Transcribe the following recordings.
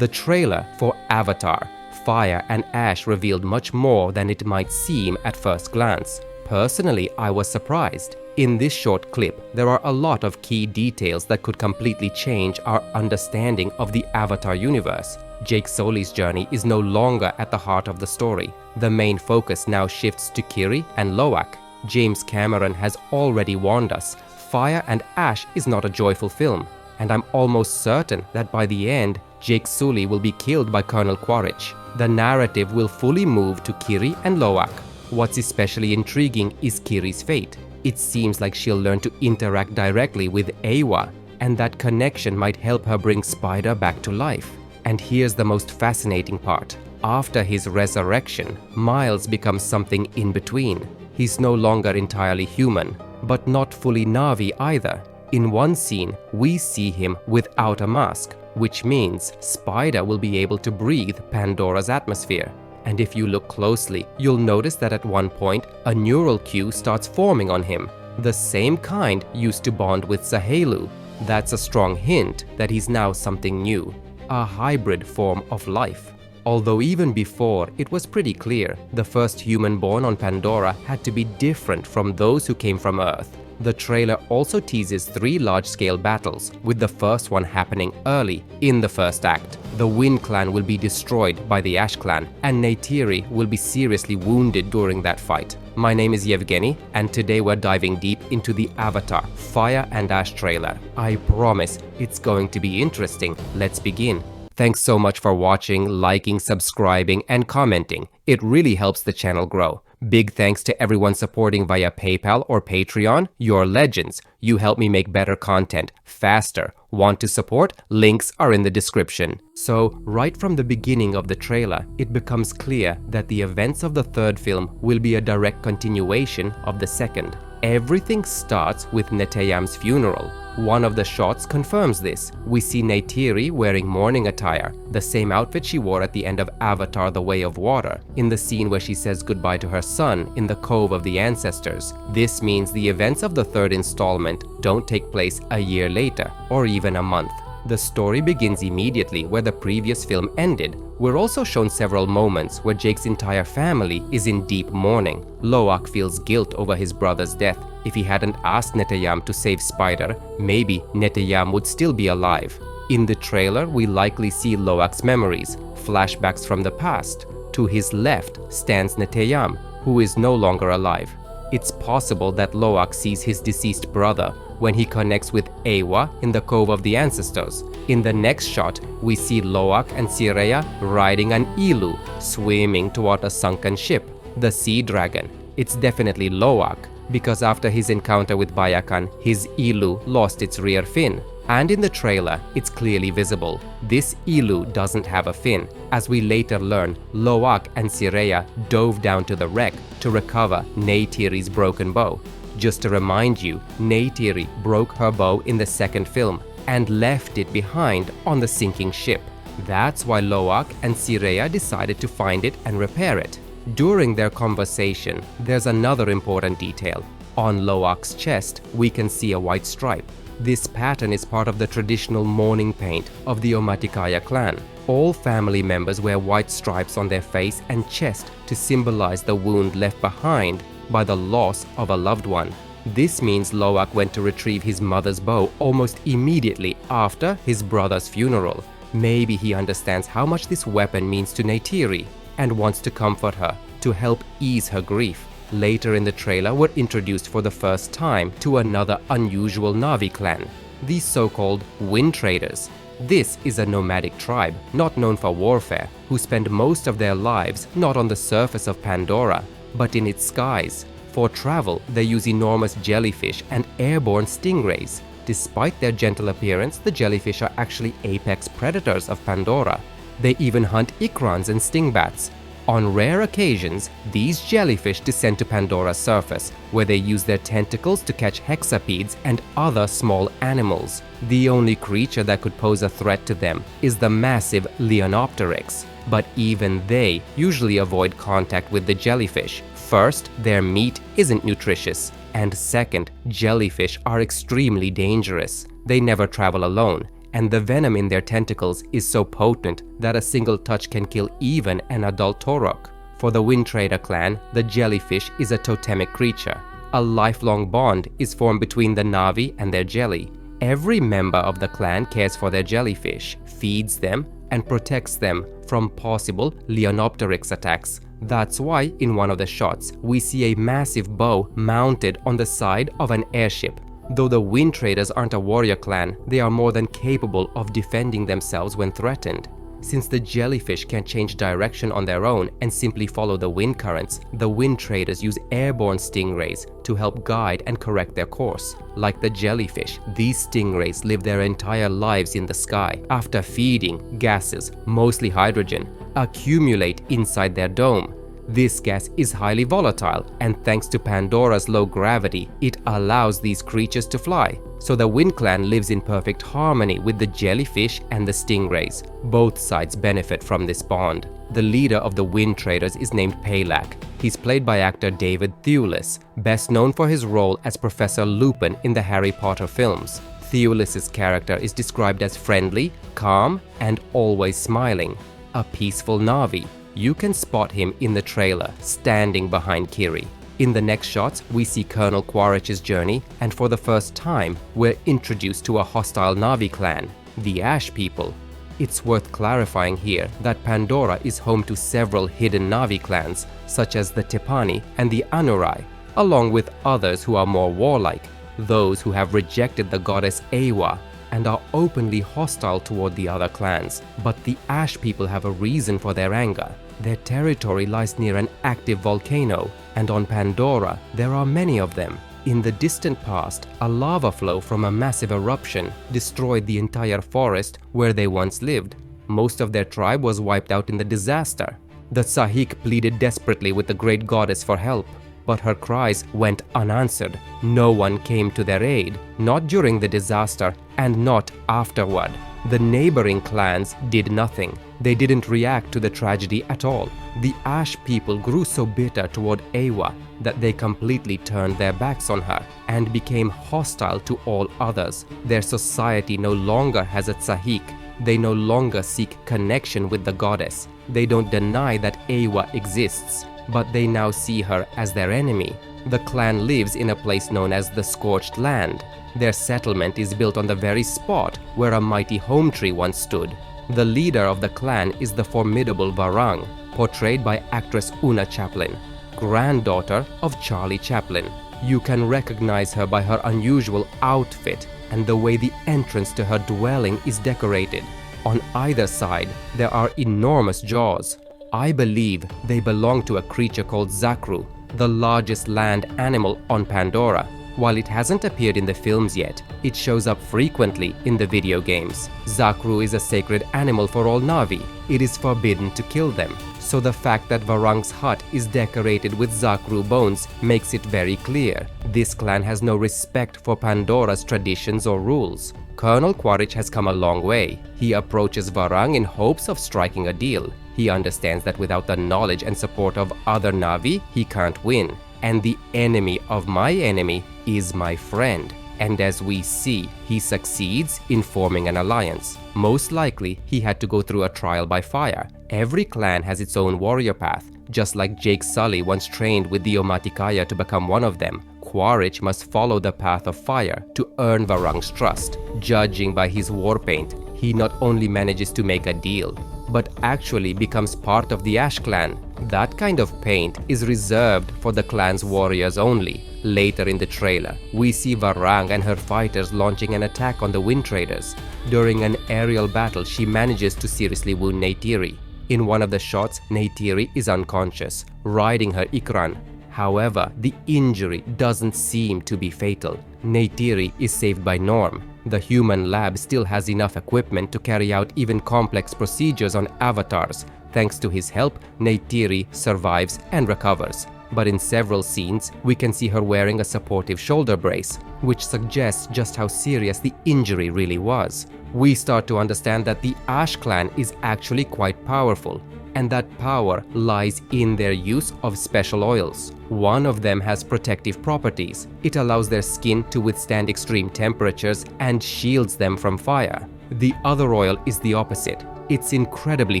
The trailer for Avatar, Fire and Ash revealed much more than it might seem at first glance. Personally, I was surprised. In this short clip, there are a lot of key details that could completely change our understanding of the Avatar universe. Jake Sully's journey is no longer at the heart of the story. The main focus now shifts to Kiri and Loak. James Cameron has already warned us, Fire and Ash is not a joyful film, and I'm almost certain that by the end, Jake Sully will be killed by Colonel Quaritch. The narrative will fully move to Kiri and Loak. What's especially intriguing is Kiri's fate. It seems like she'll learn to interact directly with Eywa, and that connection might help her bring Spider back to life. And here's the most fascinating part. After his resurrection, Miles becomes something in between. He's no longer entirely human, but not fully Na'vi either. In one scene, we see him without a mask, which means Spider will be able to breathe Pandora's atmosphere. And if you look closely, you'll notice that at one point, a neural queue starts forming on him, the same kind used to bond with Sahelu. That's a strong hint that he's now something new, a hybrid form of life. Although even before, it was pretty clear the first human born on Pandora had to be different from those who came from Earth. The trailer also teases 3 large-scale battles, with the first one happening early in the first act. The Wind Clan will be destroyed by the Ash Clan, and Neytiri will be seriously wounded during that fight. My name is Yevgeny, and today we're diving deep into the Avatar, Fire and Ash trailer. I promise it's going to be interesting. Let's begin. Thanks so much for watching, liking, subscribing, and commenting. It really helps the channel grow. Big thanks to everyone supporting via PayPal or Patreon. You're legends. You help me make better content faster. Want to support? Links are in the description. So, right from the beginning of the trailer, it becomes clear that the events of the third film will be a direct continuation of the second. Everything starts with Neteyam's funeral. One of the shots confirms this. We see Neytiri wearing mourning attire, the same outfit she wore at the end of Avatar: The Way of Water, in the scene where she says goodbye to her son in the Cove of the Ancestors. This means the events of the third installment don't take place a year later, or even a month. The story begins immediately where the previous film ended. We're also shown several moments where Jake's entire family is in deep mourning. Loak feels guilt over his brother's death. If he hadn't asked Neteyam to save Spider, maybe Neteyam would still be alive. In the trailer, we likely see Loak's memories, flashbacks from the past. To his left stands Neteyam, who is no longer alive. It's possible that Loak sees his deceased brother when he connects with Eywa in the Cove of the Ancestors. In the next shot, we see Loak and Sireya riding an ilu, swimming toward a sunken ship, the Sea Dragon. It's definitely Loak, because after his encounter with Bayakan, his ilu lost its rear fin. And in the trailer, it's clearly visible. This ilu doesn't have a fin. As we later learn, Loak and Sireya dove down to the wreck to recover Neytiri's broken bow. Just to remind you, Neytiri broke her bow in the second film and left it behind on the sinking ship. That's why Loak and Sireya decided to find it and repair it. During their conversation, there's another important detail. On Loak's chest, we can see a white stripe. This pattern is part of the traditional mourning paint of the Omaticaya clan. All family members wear white stripes on their face and chest to symbolize the wound left behind by the loss of a loved one. This means Loak went to retrieve his mother's bow almost immediately after his brother's funeral. Maybe he understands how much this weapon means to Neytiri and wants to comfort her, to help ease her grief. Later in the trailer, we're introduced for the first time to another unusual Na'vi clan, the so-called Wind Traders. This is a nomadic tribe, not known for warfare, who spend most of their lives not on the surface of Pandora, but in its skies. For travel, they use enormous jellyfish and airborne stingrays. Despite their gentle appearance, the jellyfish are actually apex predators of Pandora. They even hunt ikrans and stingbats. On rare occasions, these jellyfish descend to Pandora's surface, where they use their tentacles to catch hexapods and other small animals. The only creature that could pose a threat to them is the massive Leonopteryx. But even they usually avoid contact with the jellyfish. First, their meat isn't nutritious, and second, jellyfish are extremely dangerous. They never travel alone. and the venom in their tentacles is so potent that a single touch can kill even an adult Torok. For the Wind Trader clan, the jellyfish is a totemic creature. A lifelong bond is formed between the Na'vi and their jelly. Every member of the clan cares for their jellyfish, feeds them, and protects them from possible Leonopteryx attacks. That's why in one of the shots we see a massive bow mounted on the side of an airship. Though the Wind Traders aren't a warrior clan, they are more than capable of defending themselves when threatened. Since the jellyfish can change direction on their own and simply follow the wind currents, the Wind Traders use airborne stingrays to help guide and correct their course. Like the jellyfish, these stingrays live their entire lives in the sky. After feeding, gases, mostly hydrogen, accumulate inside their dome. This gas is highly volatile, and thanks to Pandora's low gravity, it allows these creatures to fly. So the Wind Clan lives in perfect harmony with the jellyfish and the stingrays. Both sides benefit from this bond. The leader of the Wind Traders is named Palak. He's played by actor David Thewlis, best known for his role as Professor Lupin in the Harry Potter films. Thewlis's character is described as friendly, calm, and always smiling. A peaceful Na'vi. You can spot him in the trailer, standing behind Kiri. In the next shots, we see Colonel Quaritch's journey, and for the first time, we're introduced to a hostile Na'vi clan, the Ash People. It's worth clarifying here that Pandora is home to several hidden Na'vi clans, such as the Tepani and the Anurai, along with others who are more warlike, those who have rejected the goddess Eywa and are openly hostile toward the other clans. But the Ash People have a reason for their anger. Their territory lies near an active volcano, and on Pandora there are many of them. In the distant past, a lava flow from a massive eruption destroyed the entire forest where they once lived. Most of their tribe was wiped out in the disaster. The Sahik pleaded desperately with the great goddess for help, but her cries went unanswered. No one came to their aid, not during the disaster and not afterward. The neighboring clans did nothing. They didn't react to the tragedy at all. The Ash People grew so bitter toward Eywa that they completely turned their backs on her and became hostile to all others. Their society no longer has a Sahik. They no longer seek connection with the goddess. They don't deny that Eywa exists, but they now see her as their enemy. The clan lives in a place known as the Scorched Land. Their settlement is built on the very spot where a mighty home tree once stood. The leader of the clan is the formidable Varang, portrayed by actress Una Chaplin, granddaughter of Charlie Chaplin. You can recognize her by her unusual outfit and the way the entrance to her dwelling is decorated. On either side, there are enormous jaws. I believe they belong to a creature called Zakru, the largest land animal on Pandora. While it hasn't appeared in the films yet, it shows up frequently in the video games. Zakru is a sacred animal for all Na'vi. It is forbidden to kill them. So the fact that Varang's hut is decorated with Zakru bones makes it very clear. This clan has no respect for Pandora's traditions or rules. Colonel Quaritch has come a long way. He approaches Varang in hopes of striking a deal. He understands that without the knowledge and support of other Na'vi, he can't win. And the enemy of my enemy is my friend. And as we see, he succeeds in forming an alliance. Most likely, he had to go through a trial by fire. Every clan has its own warrior path. Just like Jake Sully once trained with the Omaticaya to become one of them, Quaritch must follow the path of fire to earn Varang's trust. Judging by his war paint, he not only manages to make a deal, but actually becomes part of the Ash clan. That kind of paint is reserved for the clan's warriors only. Later in the trailer, we see Varang and her fighters launching an attack on the Wind Traders. During an aerial battle, she manages to seriously wound Neytiri. In one of the shots, Neytiri is unconscious, riding her Ikran. However, the injury doesn't seem to be fatal. Neytiri is saved by Norm. The human lab still has enough equipment to carry out even complex procedures on avatars. Thanks to his help, Neytiri survives and recovers. But in several scenes, we can see her wearing a supportive shoulder brace, which suggests just how serious the injury really was. We start to understand that the Ash clan is actually quite powerful, and that power lies in their use of special oils. One of them has protective properties. It allows their skin to withstand extreme temperatures and shields them from fire. The other oil is the opposite. It's incredibly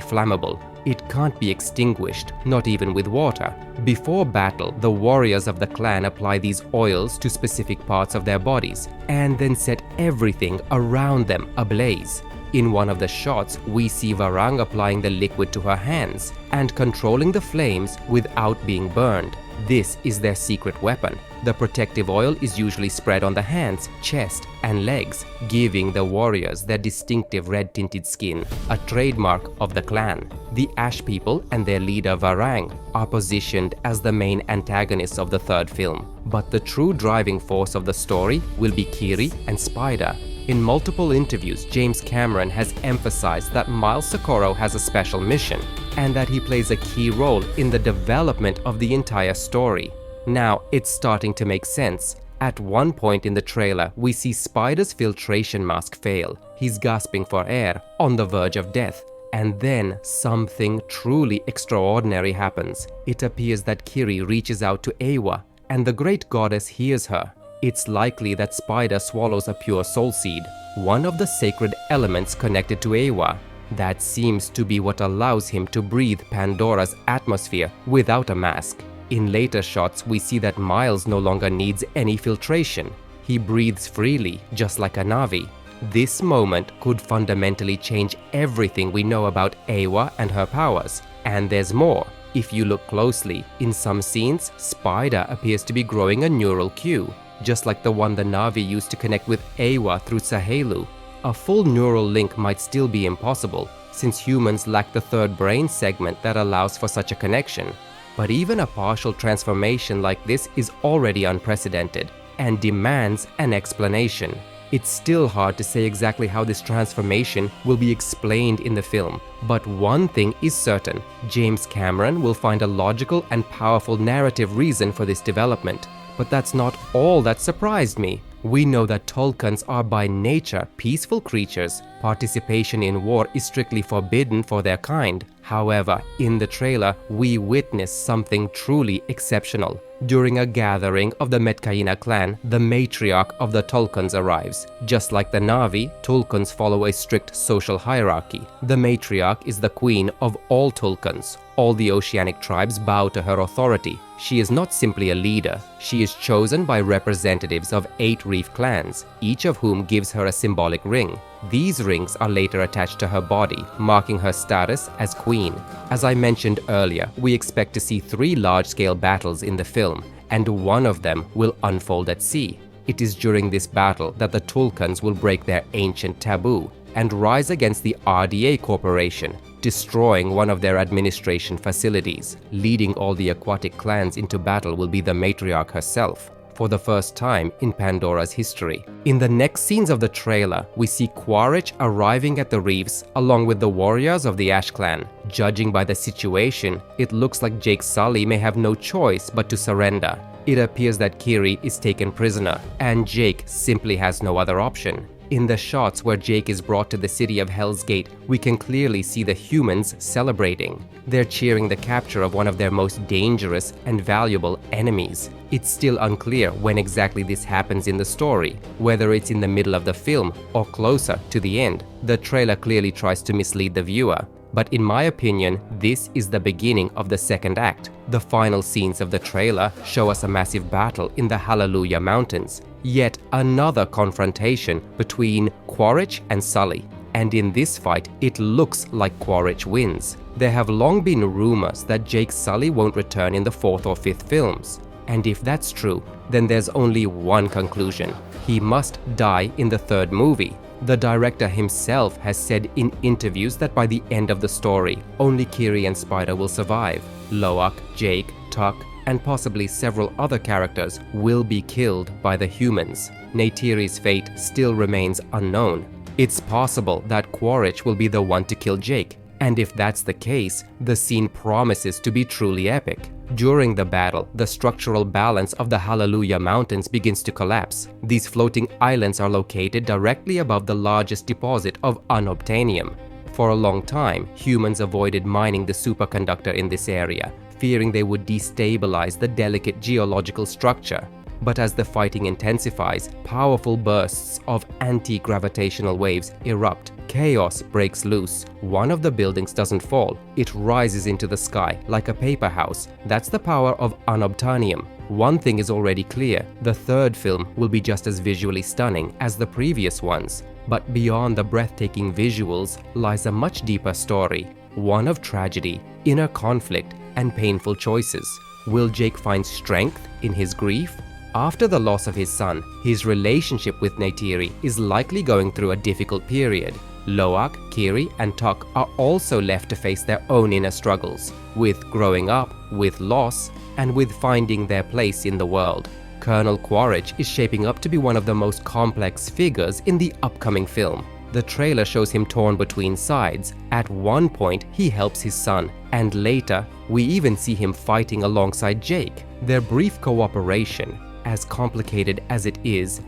flammable. It can't be extinguished, not even with water. Before battle, the warriors of the clan apply these oils to specific parts of their bodies and then set everything around them ablaze. In one of the shots, we see Varang applying the liquid to her hands and controlling the flames without being burned. This is their secret weapon. The protective oil is usually spread on the hands, chest, and legs, giving the warriors their distinctive red-tinted skin, a trademark of the clan. The Ash people and their leader Varang are positioned as the main antagonists of the third film, but the true driving force of the story will be Kiri and Spider. In multiple interviews, James Cameron has emphasized that Miles Socorro has a special mission and that he plays a key role in the development of the entire story. Now, it's starting to make sense. At one point in the trailer, we see Spider's filtration mask fail. He's gasping for air, on the verge of death. And then something truly extraordinary happens. It appears that Kiri reaches out to Eywa, and the great goddess hears her. It's likely that Spider swallows a pure soul seed, one of the sacred elements connected to Eywa. That seems to be what allows him to breathe Pandora's atmosphere without a mask. In later shots, we see that Miles no longer needs any filtration. He breathes freely, just like a Na'vi. This moment could fundamentally change everything we know about Eywa and her powers. And there's more. If you look closely, in some scenes, Spider appears to be growing a neural queue, just like the one the Na'vi used to connect with Eywa through Sahelu. A full neural link might still be impossible, since humans lack the third brain segment that allows for such a connection. But even a partial transformation like this is already unprecedented and demands an explanation. It's still hard to say exactly how this transformation will be explained in the film, but one thing is certain: James Cameron will find a logical and powerful narrative reason for this development. But that's not all that surprised me. We know that Tulkuns are by nature peaceful creatures. Participation in war is strictly forbidden for their kind. However, in the trailer, we witness something truly exceptional. During a gathering of the Metkaina clan, the matriarch of the Tulkuns arrives. Just like the Na'vi, Tulkuns follow a strict social hierarchy. The matriarch is the queen of all Tulkuns. All the oceanic tribes bow to her authority. She is not simply a leader. She is chosen by representatives of 8 reef clans, each of whom gives her a symbolic ring. These rings are later attached to her body, marking her status as queen. As I mentioned earlier, we expect to see 3 large-scale battles in the film, and one of them will unfold at sea. It is during this battle that the Tulkuns will break their ancient taboo and rise against the RDA Corporation, destroying one of their administration facilities. Leading all the aquatic clans into battle will be the matriarch herself, for the first time in Pandora's history. In the next scenes of the trailer, we see Quaritch arriving at the reefs along with the warriors of the Ash clan. Judging by the situation, it looks like Jake Sully may have no choice but to surrender. It appears that Kiri is taken prisoner, and Jake simply has no other option. In the shots where Jake is brought to the city of Hell's Gate, we can clearly see the humans celebrating. They're cheering the capture of one of their most dangerous and valuable enemies. It's still unclear when exactly this happens in the story, whether it's in the middle of the film or closer to the end. The trailer clearly tries to mislead the viewer. But in my opinion, this is the beginning of the second act. The final scenes of the trailer show us a massive battle in the Hallelujah Mountains. Yet another confrontation between Quaritch and Sully. And in this fight, it looks like Quaritch wins. There have long been rumors that Jake Sully won't return in the 4th or 5th films. And if that's true, then there's only one conclusion: he must die in the 3rd movie. The director himself has said in interviews that by the end of the story, only Kiri and Spider will survive. Loak, Jake, Tuck, and possibly several other characters will be killed by the humans. Neytiri's fate still remains unknown. It's possible that Quaritch will be the one to kill Jake, and if that's the case, the scene promises to be truly epic. During the battle, the structural balance of the Hallelujah Mountains begins to collapse. These floating islands are located directly above the largest deposit of unobtainium. For a long time, humans avoided mining the superconductor in this area, fearing they would destabilize the delicate geological structure. but as the fighting intensifies, powerful bursts of anti-gravitational waves erupt. Chaos breaks loose. One of the buildings doesn't fall, it rises into the sky like a paper house. That's the power of unobtainium. One thing is already clear, the third film will be just as visually stunning as the previous ones. But beyond the breathtaking visuals lies a much deeper story, one of tragedy, inner conflict, and painful choices. Will Jake find strength in his grief? After the loss of his son, his relationship with Neytiri is likely going through a difficult period. Loak, Kiri, and Tuk are also left to face their own inner struggles, with growing up, with loss, and with finding their place in the world. Colonel Quaritch is shaping up to be one of the most complex figures in the upcoming film. The trailer shows him torn between sides. At one point, he helps his son, and later, we even see him fighting alongside Jake. Their brief cooperation, as complicated as it is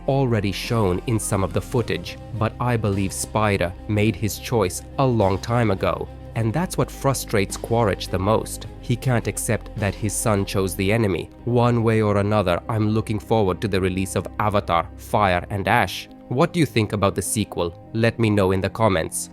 already shown in some of the footage. But I believe Spider made his choice a long time ago, and that's what frustrates Quaritch the most. He can't accept that his son chose the enemy. One way or another, I'm looking forward to the release of Avatar, Fire and Ash. What do you think about the sequel? Let me know in the comments.